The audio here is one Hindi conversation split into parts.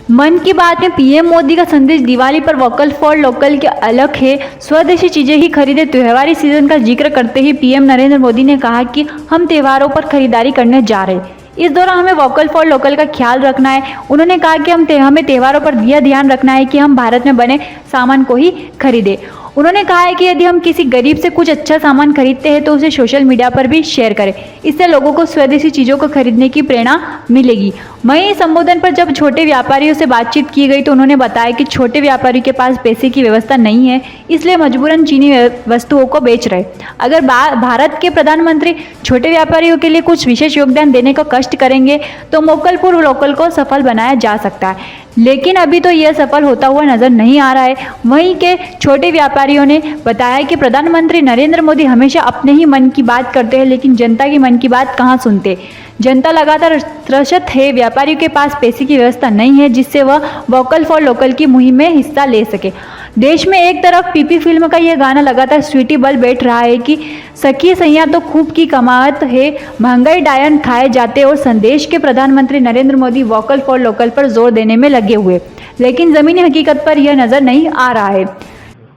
मन की बात में पीएम मोदी का संदेश दिवाली पर वोकल फॉर लोकल के अलग है। स्वदेशी चीजें ही खरीदे। त्योहारी सीजन का जिक्र करते ही पीएम नरेंद्र मोदी ने कहा कि हम त्योहारों पर खरीदारी करने जा रहे हैं। इस दौरान हमें वोकल फॉर लोकल का ख्याल रखना है। उन्होंने कहा कि हमें त्योहारों पर यह ध्यान रखना है कि हम भारत में बने सामान को ही खरीदें। उन्होंने कहा है कि यदि हम किसी गरीब से कुछ अच्छा सामान खरीदते हैं तो उसे सोशल मीडिया पर भी शेयर करें। इससे लोगों को स्वदेशी चीज़ों को खरीदने की प्रेरणा मिलेगी। वहीं इस संबोधन पर जब छोटे व्यापारियों से बातचीत की गई तो उन्होंने बताया कि छोटे व्यापारियों के पास पैसे की व्यवस्था नहीं है, इसलिए मजबूरन चीनी वस्तुओं को बेच रहे। अगर भारत के प्रधानमंत्री छोटे व्यापारियों के लिए कुछ विशेष योगदान देने का कष्ट करेंगे तो वोकल फॉर लोकल को सफल बनाया जा सकता है, लेकिन अभी तो यह सफल होता हुआ नजर नहीं आ रहा है। वहीं के छोटे व्यापारियों ने बताया कि प्रधानमंत्री नरेंद्र मोदी हमेशा अपने ही मन की बात करते हैं, लेकिन जनता की मन की बात कहाँ सुनते। जनता लगातार त्रस्त है। व्यापारियों के पास पैसे की व्यवस्था नहीं है जिससे वह वोकल फॉर लोकल की मुहिम में हिस्सा ले सके। देश में एक तरफ पीपी फिल्म का यह गाना लगातार स्वीटी बल बैठ रहा है कि सखी सैया तो खूब की कमात है, महंगाई डायन खाए जाते, और संदेश के प्रधानमंत्री Narendra Modi vocal for local पर जोर देने में लगे हुए, लेकिन जमीनी हकीकत पर यह नजर नहीं आ रहा है।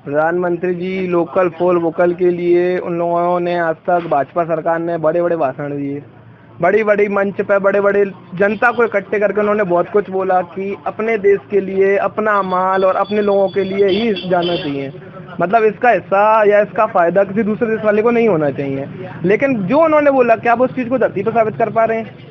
प्रधानमंत्री जी लोकल फॉर वोकल के लिए उन लोगों ने आज तक भाजपा सरकार ने बड़े बड़े भाषण दिए, बड़ी बड़ी मंच पे बड़े बड़े जनता को इकट्ठे करके उन्होंने बहुत कुछ बोला कि अपने देश के लिए, अपना माल और अपने लोगों के लिए ही जाना चाहिए। मतलब इसका हिस्सा या इसका फायदा किसी दूसरे देश वाले को नहीं होना चाहिए। लेकिन जो उन्होंने बोला, क्या वो उस चीज को धरती पर साबित कर पा रहे हैं?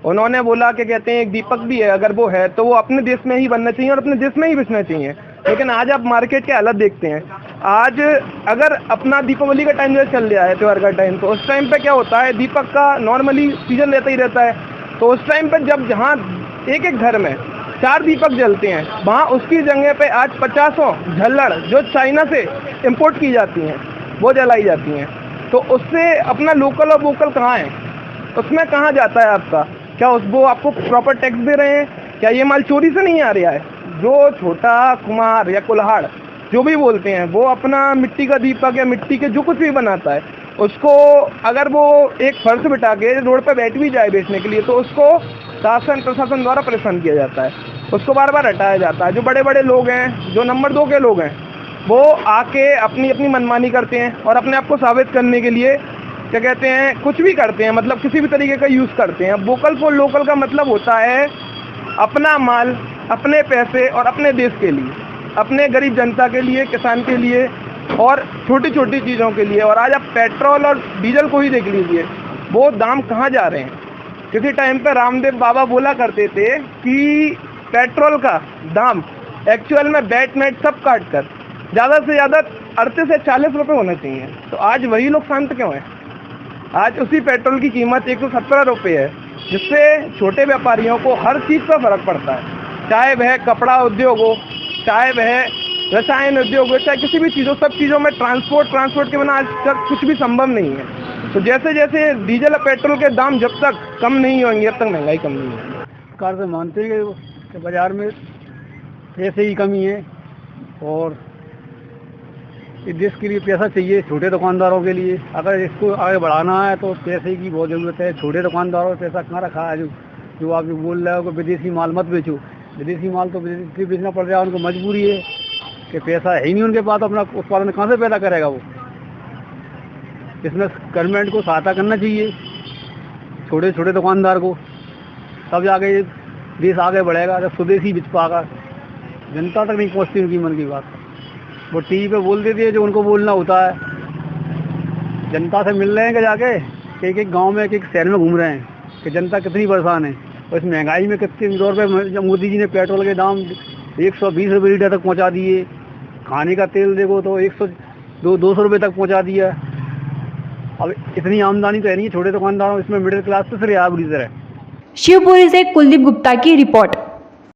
उन्होंने बोला कि कहते हैं एक दीपक भी है, अगर वो है तो वो अपने देश में ही बनना चाहिए और अपने देश में ही बेचना चाहिए। लेकिन आज आप मार्केट के हालत देखते हैं। आज अगर अपना दीपावली का टाइम जो चल रहा है, त्योहार का टाइम, तो उस टाइम पे क्या होता है, दीपक का नॉर्मली सीजन रहता ही रहता है। तो उस टाइम पे जब जहाँ एक एक घर में 4 दीपक जलते हैं, वहाँ उसकी जगह पे आज 50 झल्लड़ जो चाइना से इम्पोर्ट की जाती हैं वो जलाई जाती हैं। तो उससे अपना लोकल और वोकल कहाँ है? उसमें कहाँ जाता है आपका? क्या वो आपको प्रॉपर टैक्स दे रहे हैं? क्या ये माल चोरी से नहीं आ रहा है? जो छोटा कुम्हार या कुल्हाड़ जो भी बोलते हैं, वो अपना मिट्टी का दीपक या मिट्टी के जो कुछ भी बनाता है, उसको अगर वो एक फर्श बिठा के रोड पर बैठ भी जाए बेचने के लिए तो उसको शासन प्रशासन द्वारा परेशान किया जाता है, उसको बार बार हटाया जाता है। जो बड़े बड़े लोग हैं, जो नंबर 2 के लोग हैं, वो आके अपनी अपनी मनमानी करते हैं और अपने आप को साबित करने के लिए क्या कहते हैं, कुछ भी करते हैं, मतलब किसी भी तरीके का यूज़ करते हैं। वोकल फॉर लोकल का मतलब होता है अपना माल, अपने पैसे और अपने देश के लिए, अपने गरीब जनता के लिए, किसान के लिए और छोटी छोटी चीज़ों के लिए। और आज आप पेट्रोल और डीजल को ही देख लीजिए, वो दाम कहाँ जा रहे हैं। किसी टाइम पे रामदेव बाबा बोला करते थे कि पेट्रोल का दाम एक्चुअल में बैट मैट सब काट कर ज़्यादा से ज़्यादा 38 से 40 रुपये होना चाहिए। तो आज वही लोग शांत क्यों हैं? आज उसी पेट्रोल की कीमत 117 रुपये है, जिससे छोटे व्यापारियों को हर चीज़ पर फर्क पड़ता है। चाहे वह कपड़ा उद्योग हो, चाहे वह रसायन उद्योग हो, चाहे किसी भी चीज़ हो, सब चीज़ों में ट्रांसपोर्ट के बिना आज तक कुछ भी संभव नहीं है। तो जैसे जैसे डीजल और पेट्रोल के दाम जब तक कम नहीं होंगे, अब तक महंगाई कम नहीं होगी। सरकार से मानते हैं कि बाजार में पैसे की कमी है और इस देश के लिए पैसा चाहिए, छोटे दुकानदारों के लिए। अगर इसको आगे बढ़ाना है तो पैसे की बहुत ज़रूरत है। छोटे दुकानदारों ने पैसा कहाँ रखा है? जो आप बोल रहे हो कि विदेशी माल मत बेचो, विदेशी माल तो विदेशी बेचना पड़ रहा है, उनको मजबूरी है कि पैसा है ही नहीं उनके पास, अपना उत्पादन कहाँ से पैदा करेगा वो। इसमें गवर्नमेंट को सहायता करना चाहिए छोटे छोटे दुकानदार को, तब जाके देश आगे बढ़ेगा। जब स्वदेशी बिच पाएगा, जनता तक नहीं पहुँचती उनकी मन की बात। वो टीवी पे बोल देती है जो उनको बोलना होता है। जनता से मिल रहे हैं कि जाके एक गांव में, एक शहर में घूम रहे हैं कि जनता कितनी परेशान है और इस महंगाई में कितने दौर पे जब मोदी जी ने पेट्रोल के दाम 120 रुपये लीटर तक पहुंचा दिए, खाने का तेल देखो तो 200 रुपये तक पहुंचा दिया। अब इतनी आमदनी तो है नहीं छोटे दुकानदारों, इसमें मिडिल क्लास तो सिर्फ बुरी तरह। शिवपुरी से कुलदीप गुप्ता की रिपोर्ट।